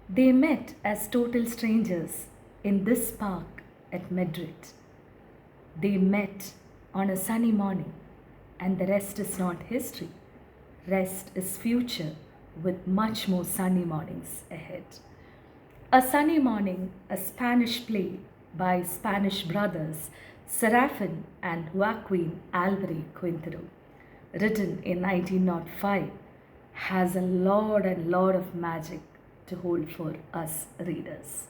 They met as total strangers in this park at Madrid. They met on a sunny morning, and the rest is not history. Rest is future with much more sunny mornings ahead. A Sunny Morning, a Spanish play by Spanish brothers Serafin and Joaquin Alvari Quintero, written in 1905, has a lot and lot of magic to hold for us readers.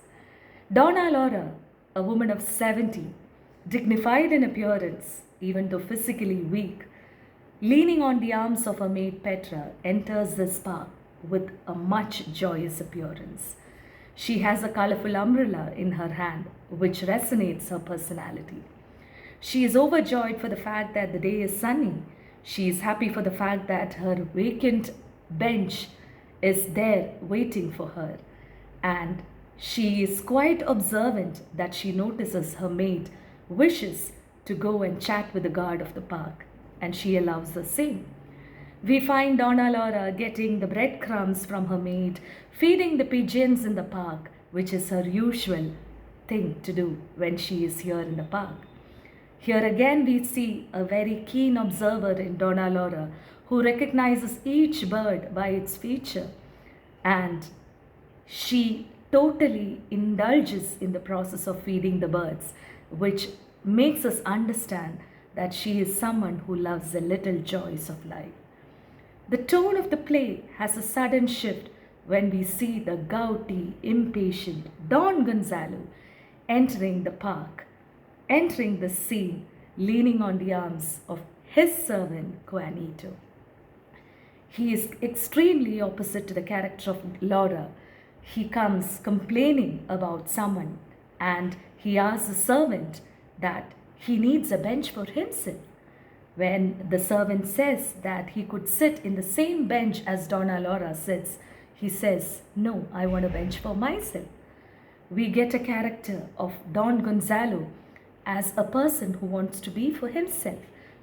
Donna Laura, a woman of 70, dignified in appearance, even though physically weak, leaning on the arms of her maid Petra, enters this park with a much joyous appearance. She has a colorful umbrella in her hand, which resonates her personality. She is overjoyed for the fact that the day is sunny. She is happy for the fact that her vacant bench is there waiting for her. And she is quite observant that she notices her maid wishes to go and chat with the guard of the park, and she allows the same. We find Donna Laura getting the breadcrumbs from her maid, feeding the pigeons in the park, which is her usual thing to do when she is here in the park. Here again we see a very keen observer in Donna Laura who recognizes each bird by its feature, and she totally indulges in the process of feeding the birds, which makes us understand that she is someone who loves the little joys of life. The tone of the play has a sudden shift when we see the gouty, impatient Don Gonzalo entering the park, entering the scene, leaning on the arms of his servant Juanito. He is extremely opposite to the character of Laura. He comes complaining about someone, and he asks the servant that he needs a bench for himself. When the servant says that he could sit in the same bench as Donna Laura sits, he says, "No, I want a bench for myself." We get a character of Don Gonzalo as a person who wants to be for himself,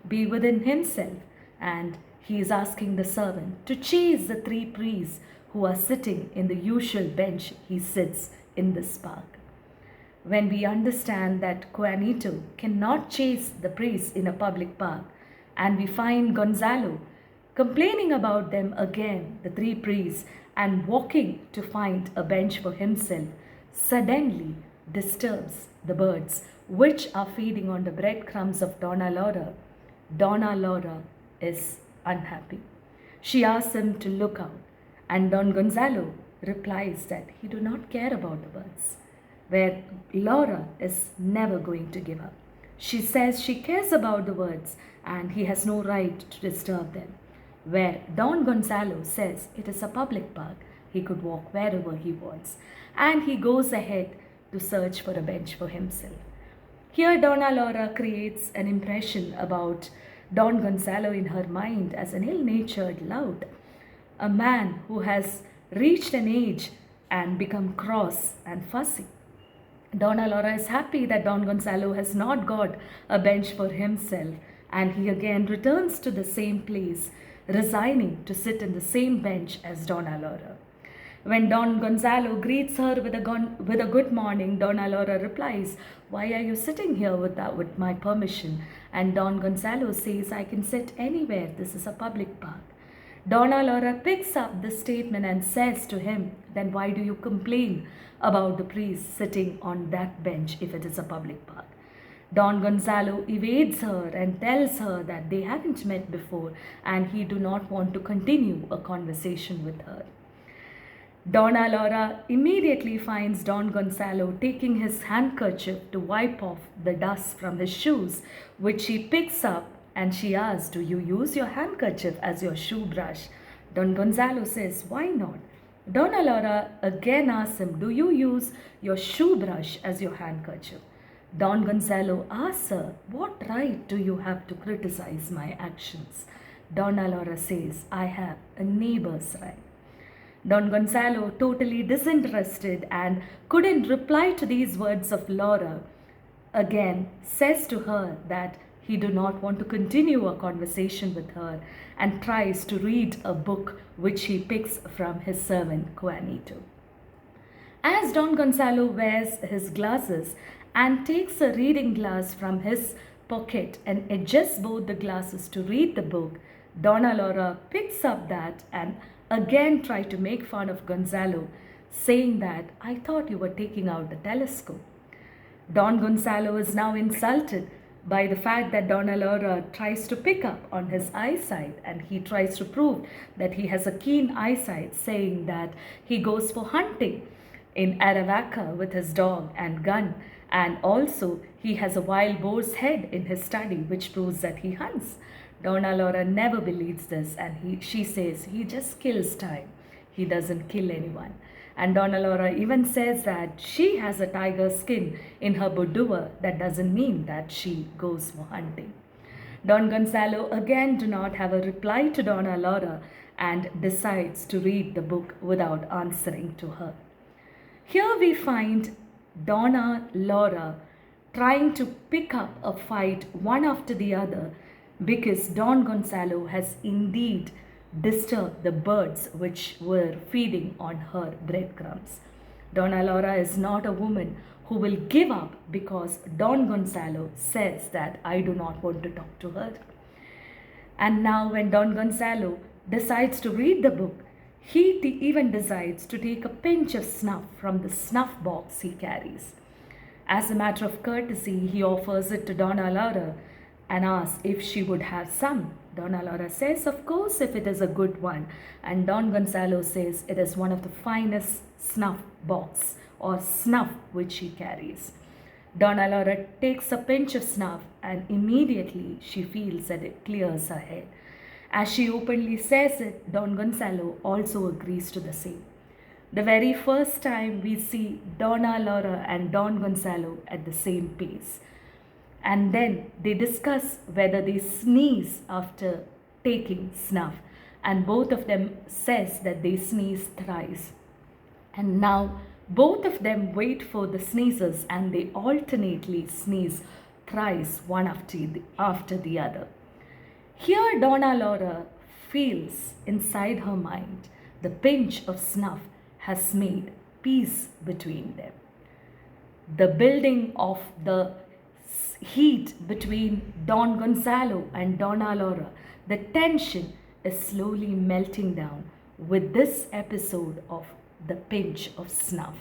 be within himself, and he is asking the servant to chase the three priests who are sitting in the usual bench he sits in this park. When we understand that Juanito cannot chase the priests in a public park, and we find Gonzalo complaining about them again, the three priests, and walking to find a bench for himself, suddenly disturbs the birds which are feeding on the breadcrumbs of Donna Laura. Donna Laura is unhappy. She asks him to look out, and Don Gonzalo replies that he do not care about the birds, where Laura is never going to give up. She says she cares about the birds and he has no right to disturb them, where Don Gonzalo says it is a public park, he could walk wherever he wants, and he goes ahead to search for a bench for himself. Here Donna Laura creates an impression about Don Gonzalo in her mind as an ill-natured lout, a man who has reached an age and become cross and fussy. Donna Laura is happy that Don Gonzalo has not got a bench for himself, and he again returns to the same place, resigning to sit in the same bench as Donna Laura. When Don Gonzalo greets her with a good morning, Donna Laura replies, "Why are you sitting here with my permission?" And Don Gonzalo says, "I can sit anywhere. This is a public park." Donna Laura picks up this statement and says to him, "Then why do you complain about the priest sitting on that bench if it is a public park?" Don Gonzalo evades her and tells her that they haven't met before and he do not want to continue a conversation with her. Donna Laura immediately finds Don Gonzalo taking his handkerchief to wipe off the dust from his shoes, which she picks up, and she asks, "Do you use your handkerchief as your shoe brush?" Don Gonzalo says, "Why not?" Donna Laura again asks him, "Do you use your shoe brush as your handkerchief?" Don Gonzalo asks her, "What right do you have to criticize my actions?" Donna Laura says, "I have a neighbor's right." Don Gonzalo, totally disinterested and couldn't reply to these words of Laura, again says to her that he do not want to continue a conversation with her and tries to read a book which he picks from his servant Juanito. As Don Gonzalo wears his glasses and takes a reading glass from his pocket and adjusts both the glasses to read the book, Donna Laura picks up that and again tries to make fun of Gonzalo, saying that I thought you were taking out the telescope. Don Gonzalo is now insulted by the fact that Donna Laura tries to pick up on his eyesight, and he tries to prove that he has a keen eyesight, saying that he goes for hunting in Aravaca with his dog and gun, and also he has a wild boar's head in his study, which proves that he hunts. Donna Laura never believes this, and she says he just kills time. He doesn't kill anyone. And Donna Laura even says that she has a tiger skin in her boudoir. That doesn't mean that she goes for hunting. Don Gonzalo again do not have a reply to Donna Laura and decides to read the book without answering to her. Here we find Donna Laura trying to pick up a fight one after the other because Don Gonzalo has indeed disturbed the birds which were feeding on her breadcrumbs. Donna Laura is not a woman who will give up because Don Gonzalo says that I do not want to talk to her. And now when Don Gonzalo decides to read the book, he even decides to take a pinch of snuff from the snuff box he carries. As a matter of courtesy, he offers it to Donna Laura and asks if she would have some. Donna Laura says, of course, if it is a good one. And Don Gonzalo says it is one of the finest snuff box or snuff which she carries. Donna Laura takes a pinch of snuff and immediately she feels that it clears her head. As she openly says it, Don Gonzalo also agrees to the same. The very first time we see Donna Laura and Don Gonzalo at the same pace. And then they discuss whether they sneeze after taking snuff. And both of them says that they sneeze thrice. And now both of them wait for the sneezes and they alternately sneeze thrice, one after the other. Here Donna Laura feels inside her mind the pinch of snuff has made peace between them. The building of the heat between Don Gonzalo and Donna Laura, the tension is slowly melting down with this episode of The Pinch of Snuff.